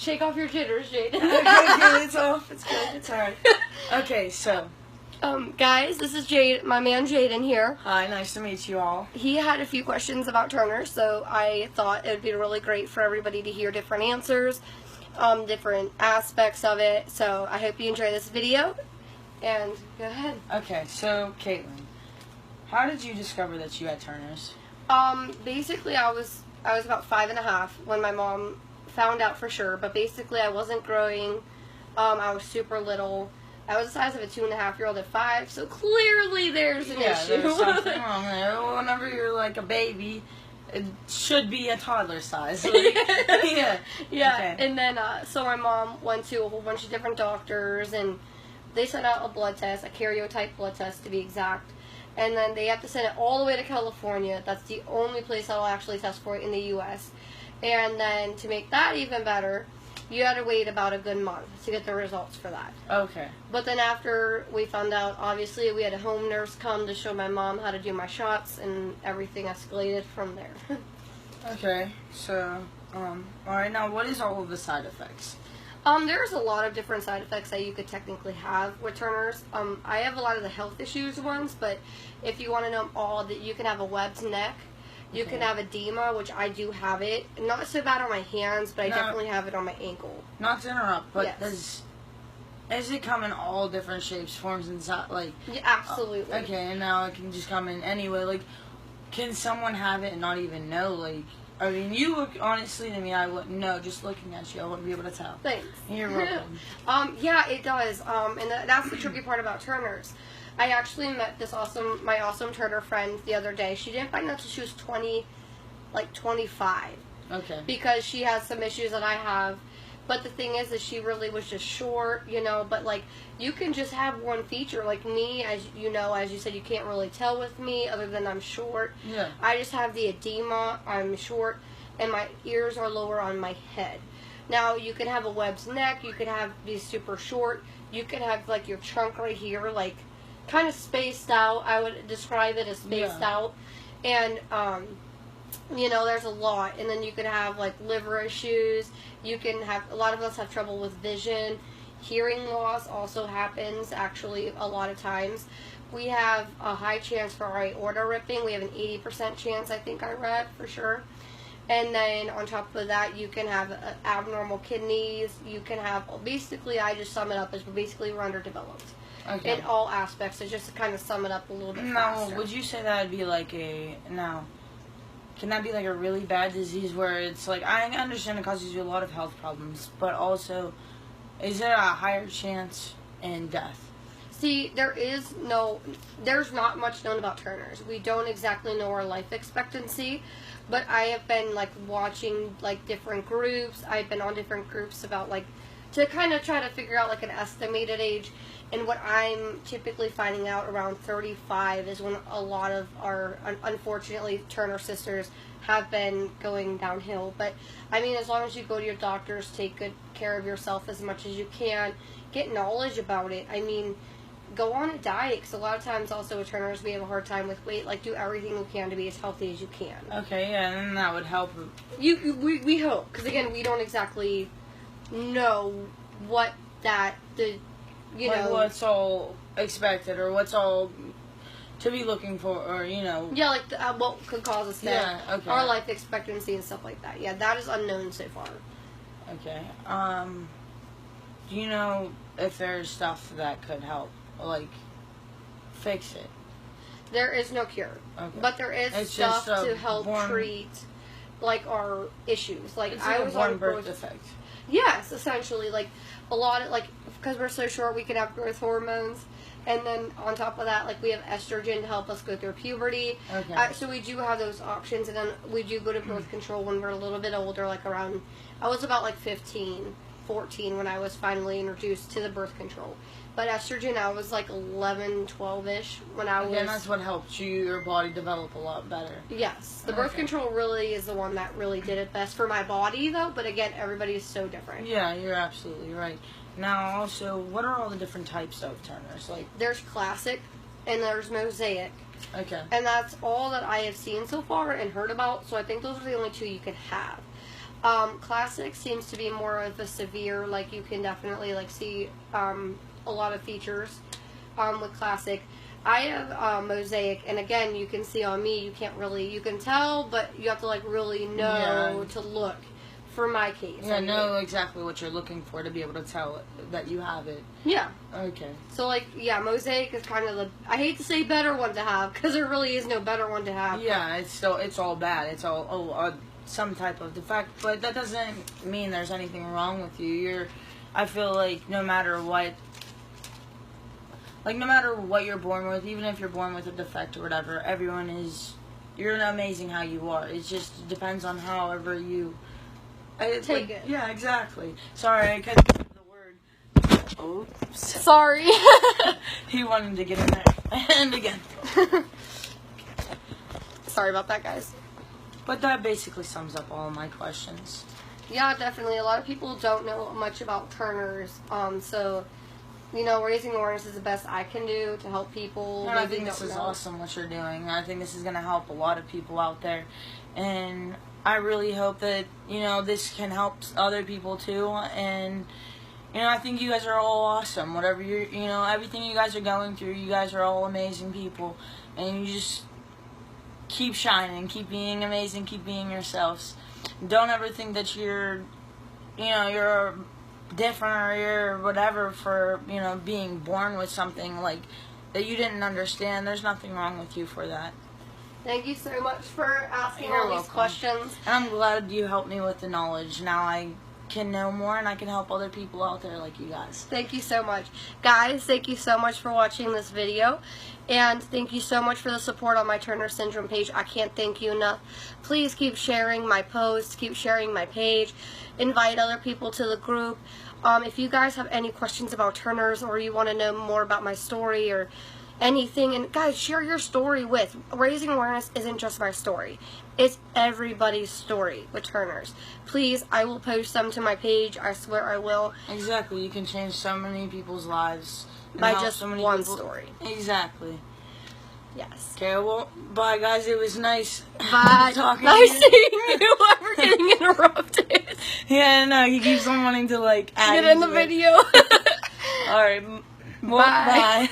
shake off your jitters, Jayden. Okay, it's off. It's good. It's alright. Okay, so. Guys, this is my man Jayden here. Hi, nice to meet you all. He had a few questions about Turner, so I thought it would be really great for everybody to hear different answers, different aspects of it. So I hope you enjoy this video, and go ahead. Okay, so Caitlin, how did you discover that you had Turner's? Basically, I was about 5.5 when my mom found out for sure, but basically I wasn't growing. I was super little. I was the size of a 2.5-year-old at 5, so clearly there's an issue. There's something wrong there. Whenever you're like a baby, it should be a toddler size. Like, yeah. Okay. And then, so my mom went to a whole bunch of different doctors, and they sent out a blood test, a karyotype blood test to be exact. And then they have to send it all the way to California. That's the only place that will actually test for it in the U.S. And then to make that even better, you had to wait about a good month to get the results for that. Okay. But then after we found out, obviously, we had a home nurse come to show my mom how to do my shots, and everything escalated from there. Okay. So, alright, now what is all of the side effects? There's a lot of different side effects that you could technically have with Turner's. I have a lot of the health issues ones, but if you want to know them all, that you can have a webbed neck. You can have edema, which I do have it. Not so bad on my hands, but I definitely have it on my ankle. Not to interrupt, but yes. Does it come in all different shapes, forms, and size? Like, yeah, absolutely. Okay, and now it can just come in any way. Like, can someone have it and not even know? Like, I mean, you look, honestly, to me, I wouldn't know. Just looking at you, I wouldn't be able to tell. Thanks. You're welcome. Yeah, it does. And that's the tricky part about Turner's. I actually met my awesome Turner friend the other day. She didn't find out until she was 25. Okay. Because she has some issues that I have. But the thing is that she really was just short, but like, you can just have one feature. Like me, as you said, you can't really tell with me other than I'm short. Yeah. I just have the edema, I'm short, and my ears are lower on my head. Now, you can have a webbed neck, you can be super short, you can have like your trunk right here, like, kind of spaced out. I would describe it as spaced out. And, there's a lot. And then you can have, like, liver issues. You can have, a lot of us have trouble with vision. Hearing loss also happens, actually, a lot of times. We have a high chance for our aorta ripping. We have an 80% chance, I think I read, for sure. And then on top of that, you can have abnormal kidneys. You can have, basically, I just sum it up as basically we're underdeveloped. Okay. In all aspects, so just to kind of sum it up a little bit faster. Now, would you say that would be like can that be like a really bad disease where it's like, I understand it causes you a lot of health problems, but also, is there a higher chance in death? See, there's not much known about Turner's. We don't exactly know our life expectancy, but I have been, like, watching, like, different groups. I've been on different groups about, like, to kind of try to figure out, like, an estimated age. And what I'm typically finding out around 35 is when a lot of our, unfortunately, Turner sisters have been going downhill. But, I mean, as long as you go to your doctors, take good care of yourself as much as you can, get knowledge about it. I mean, go on a diet, because a lot of times also with Turners we have a hard time with weight. Like, do everything you can to be as healthy as you can. Okay, yeah, and that would help. We hope, because again, we don't exactly know what what's all expected, or what's all to be looking for, or, Yeah, like, what could cause us that. Yeah, okay. Our life expectancy and stuff like that. Yeah, that is unknown so far. Okay. Do you know if there's stuff that could help, like, fix it? There is no cure. Okay. But there is stuff to help treat, like, our issues. Like, I was on birth defect. Yes, essentially. Like, a lot of, like, because we're so short, we can have growth hormones. And then on top of that, like, we have estrogen to help us go through puberty. Okay. So we do have those options. And then we do go to birth control when we're a little bit older, like around, I was about like 15, 14 when I was finally introduced to the birth control. But estrogen, I was like 11, 12-ish when I was... And that's what helped your body develop a lot better. Yes. The birth control really is the one that really did it best for my body, though. But again, everybody is so different. Yeah, you're absolutely right. Now, also, what are all the different types of Turners? Like, there's classic, and there's mosaic. Okay. And that's all that I have seen so far and heard about. So I think those are the only two you can have. Classic seems to be more of a severe, like you can definitely like see a lot of features with Classic. I have Mosaic, and again, you can see on me, you can't really, you can tell, but you have to like really know to look for my case. Yeah, know exactly what you're looking for to be able to tell that you have it. Yeah. Okay. So like, yeah, Mosaic is kind of the, I hate to say better one to have, because there really is no better one to have. Yeah, it's all bad. It's all, some type of defect, but that doesn't mean there's anything wrong with you. I feel like no matter what you're born with, even if you're born with a defect or whatever, you're amazing how you are. It just depends on however you take it. Yeah, exactly. Sorry, I couldn't think of the word. Oops. Sorry. He wanted to get in there. And again. Sorry about that, guys. But that basically sums up all of my questions. Yeah, definitely. A lot of people don't know much about Turners. So, raising awareness is the best I can do to help people. And I think this is awesome what you're doing. I think this is going to help a lot of people out there. And I really hope that, this can help other people too. And, I think you guys are all awesome. Whatever everything you guys are going through, you guys are all amazing people. And you just keep shining, keep being amazing, keep being yourselves. Don't ever think that you're different or you're whatever for, being born with something like that you didn't understand. There's nothing wrong with you for that. Thank you so much for asking You're all welcome. these questions. And I'm glad you helped me with the knowledge. Now I can know more and I can help other people out there like you guys. Thank you so much. Guys, thank you so much for watching this video. And thank you so much for the support on my Turner Syndrome page. I can't thank you enough. Please keep sharing my posts, keep sharing my page, invite other people to the group. If you guys have any questions about Turners or you want to know more about my story or anything, and guys, share your story with. Raising awareness isn't just my story. It's everybody's story with Turners. Please, I will post them to my page. I swear I will. Exactly. You can change so many people's lives. By just one story. Exactly. Yes. Okay, well, bye guys. It was nice talking nice to you. seeing you. We're getting interrupted. Yeah, no, he keeps on wanting to add Get in the video. Alright, Bye. Bye.